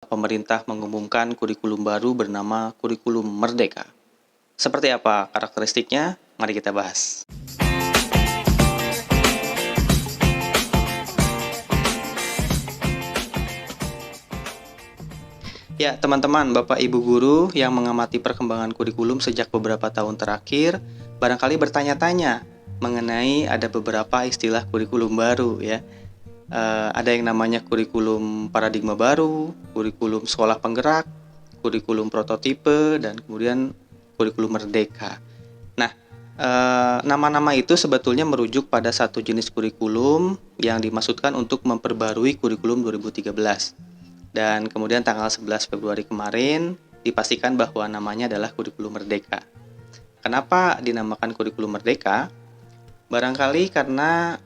pemerintah mengumumkan kurikulum baru bernama Kurikulum Merdeka. Seperti apa karakteristiknya? Mari kita bahas. Ya, teman-teman, Bapak Ibu guru yang mengamati perkembangan kurikulum sejak beberapa tahun terakhir, barangkali bertanya-tanya mengenai ada beberapa istilah kurikulum baru ya. Ada yang namanya kurikulum paradigma baru, kurikulum sekolah penggerak, kurikulum prototipe, dan kemudian kurikulum merdeka. Nah, nama-nama itu sebetulnya merujuk pada satu jenis kurikulum yang dimaksudkan untuk memperbarui kurikulum 2013. Dan kemudian tanggal 11 Februari kemarin dipastikan bahwa namanya adalah kurikulum merdeka. Kenapa dinamakan kurikulum merdeka? Barangkali karena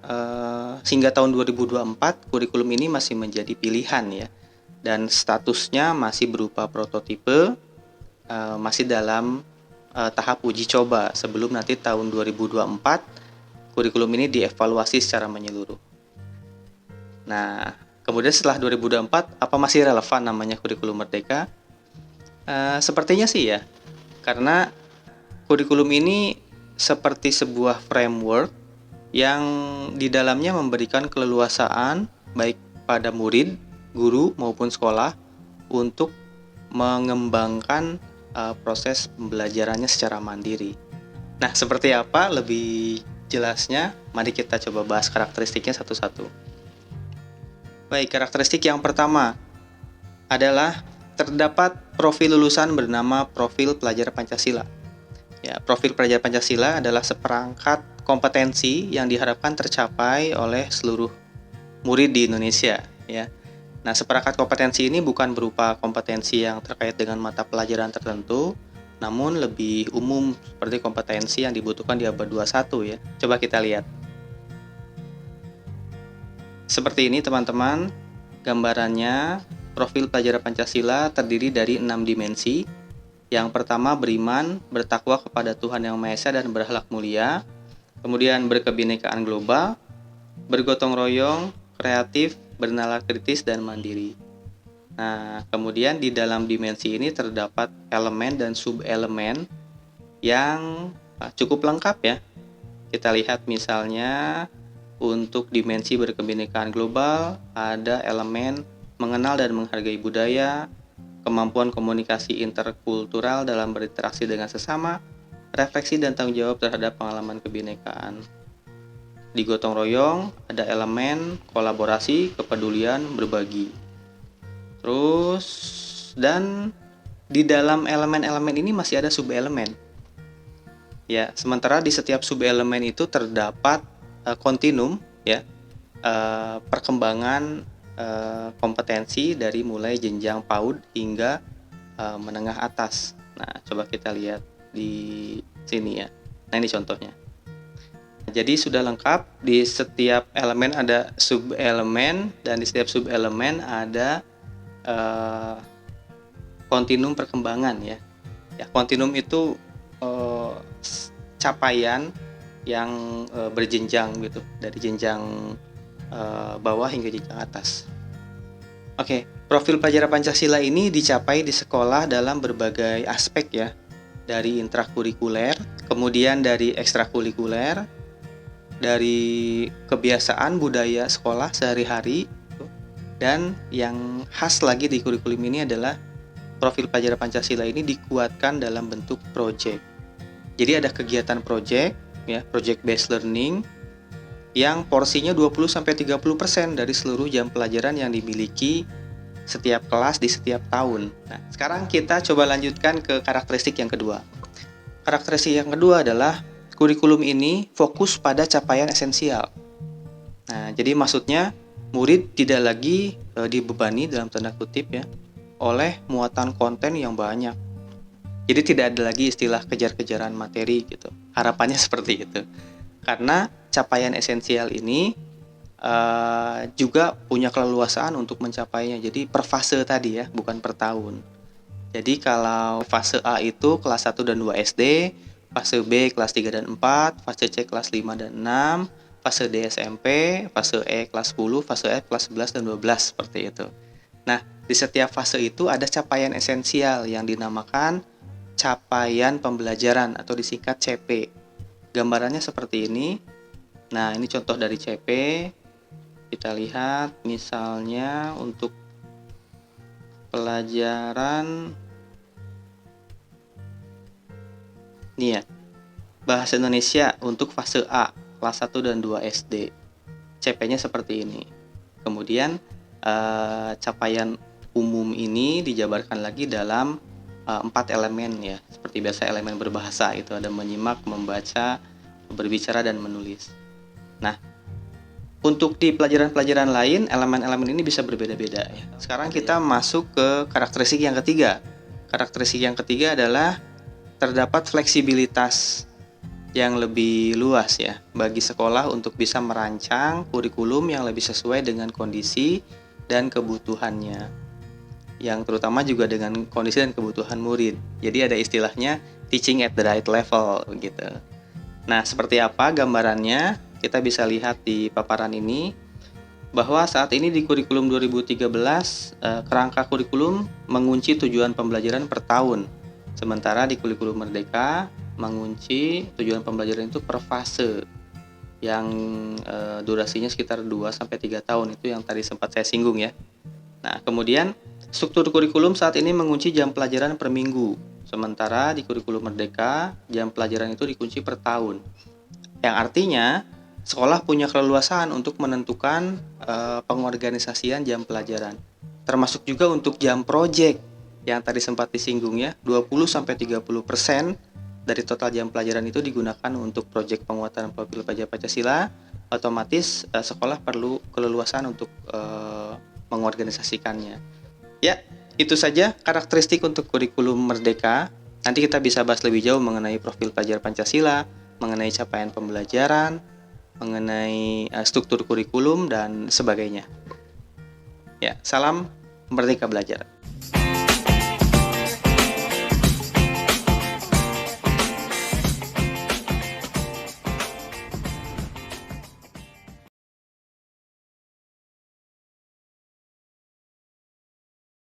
hingga tahun 2024 kurikulum ini masih menjadi pilihan ya, dan statusnya masih berupa prototipe, masih dalam tahap uji coba sebelum nanti tahun 2024 kurikulum ini dievaluasi secara menyeluruh. Nah, kemudian setelah 2024 apa masih relevan namanya kurikulum merdeka? Sepertinya sih ya, karena kurikulum ini seperti sebuah framework yang di dalamnya memberikan keleluasaan baik pada murid, guru maupun sekolah untuk mengembangkan proses pembelajarannya secara mandiri. Nah, seperti apa lebih jelasnya? Mari kita coba bahas karakteristiknya satu-satu. Baik, karakteristik yang pertama adalah terdapat profil lulusan bernama profil pelajar Pancasila. Ya, profil pelajar Pancasila adalah seperangkat kompetensi yang diharapkan tercapai oleh seluruh murid di Indonesia. Ya, nah seperangkat kompetensi ini bukan berupa kompetensi yang terkait dengan mata pelajaran tertentu, namun lebih umum seperti kompetensi yang dibutuhkan di abad 21 ya. Coba kita lihat. Seperti ini teman-teman, gambarannya profil pelajar Pancasila terdiri dari 6 dimensi. Yang pertama beriman, bertakwa kepada Tuhan Yang Maha Esa dan berakhlak mulia. Kemudian berkebinekaan global, bergotong royong, kreatif, bernalar kritis, dan mandiri. Nah, kemudian di dalam dimensi ini terdapat elemen dan subelemen yang cukup lengkap ya. Kita lihat misalnya untuk dimensi berkebinekaan global ada elemen mengenal dan menghargai budaya, kemampuan komunikasi interkultural dalam berinteraksi dengan sesama, refleksi dan tanggung jawab terhadap pengalaman kebinekaan. Di gotong royong ada elemen kolaborasi, kepedulian, berbagi. Terus dan di dalam elemen-elemen ini masih ada subelemen. Ya, sementara di setiap subelemen itu terdapat kontinum ya, perkembangan kompetensi dari mulai jenjang PAUD hingga menengah atas. Nah, coba kita lihat di sini ya. Nah, ini contohnya. Jadi sudah lengkap, di setiap elemen ada subelemen dan di setiap subelemen ada kontinum perkembangan ya. Ya, kontinum itu capaian yang berjenjang gitu, dari jenjang bawah hingga jenjang atas. Oke, profil pelajar Pancasila ini dicapai di sekolah dalam berbagai aspek ya, dari intrakurikuler, kemudian dari ekstrakurikuler, dari kebiasaan budaya sekolah sehari-hari, dan yang khas lagi di kurikulum ini adalah profil pelajar Pancasila ini dikuatkan dalam bentuk project. Jadi ada kegiatan project ya, project based learning yang porsinya 20-30% dari seluruh jam pelajaran yang dimiliki setiap kelas di setiap tahun. Nah, sekarang kita coba lanjutkan ke karakteristik yang kedua. Karakteristik yang kedua adalah kurikulum ini fokus pada capaian esensial. Nah, jadi maksudnya murid tidak lagi dibebani dalam tanda kutip ya oleh muatan konten yang banyak. Jadi tidak ada lagi istilah kejar-kejaran materi gitu. Harapannya seperti itu. Karena capaian esensial ini juga punya keleluasaan untuk mencapainya. Jadi per fase tadi ya, bukan per tahun. Jadi kalau fase A itu kelas 1 dan 2 SD, fase B kelas 3 dan 4, fase C kelas 5 dan 6, fase D SMP, fase E kelas 10, fase F kelas 11 dan 12 seperti itu. Nah, di setiap fase itu ada capaian esensial yang dinamakan capaian pembelajaran atau disingkat CP. Gambarannya seperti ini. Nah, ini contoh dari CP. Kita lihat misalnya untuk pelajaran nih ya, Bahasa Indonesia untuk fase A, kelas 1 dan 2 SD. CP-nya seperti ini. Kemudian capaian umum ini dijabarkan lagi dalam 4 elemen ya. Seperti biasa elemen berbahasa itu ada menyimak, membaca, berbicara dan menulis. Nah, untuk di pelajaran-pelajaran lain, elemen-elemen ini bisa berbeda-beda ya. Sekarang kita masuk ke karakteristik yang ketiga. Karakteristik yang ketiga adalah terdapat fleksibilitas yang lebih luas ya bagi sekolah untuk bisa merancang kurikulum yang lebih sesuai dengan kondisi dan kebutuhannya. Yang terutama juga dengan kondisi dan kebutuhan murid. Jadi ada istilahnya teaching at the right level gitu. Nah, seperti apa gambarannya? Kita bisa lihat di paparan ini bahwa saat ini di kurikulum 2013 kerangka kurikulum mengunci tujuan pembelajaran per tahun. Sementara di kurikulum Merdeka mengunci tujuan pembelajaran itu per fase yang durasinya sekitar 2-3 tahun, itu yang tadi sempat saya singgung ya. Nah, kemudian struktur kurikulum saat ini mengunci jam pelajaran per minggu. Sementara di kurikulum Merdeka jam pelajaran itu dikunci per tahun. Yang artinya sekolah punya keleluasaan untuk menentukan pengorganisasian jam pelajaran. Termasuk juga untuk jam proyek yang tadi sempat disinggung ya, 20-30% dari total jam pelajaran itu digunakan untuk proyek penguatan profil pelajar Pancasila. Otomatis sekolah perlu keleluasaan untuk mengorganisasikannya. Ya, itu saja karakteristik untuk kurikulum Merdeka. Nanti kita bisa bahas lebih jauh mengenai profil pelajar Pancasila, mengenai capaian pembelajaran, mengenai struktur kurikulum dan sebagainya. Ya, salam Merdeka Belajar.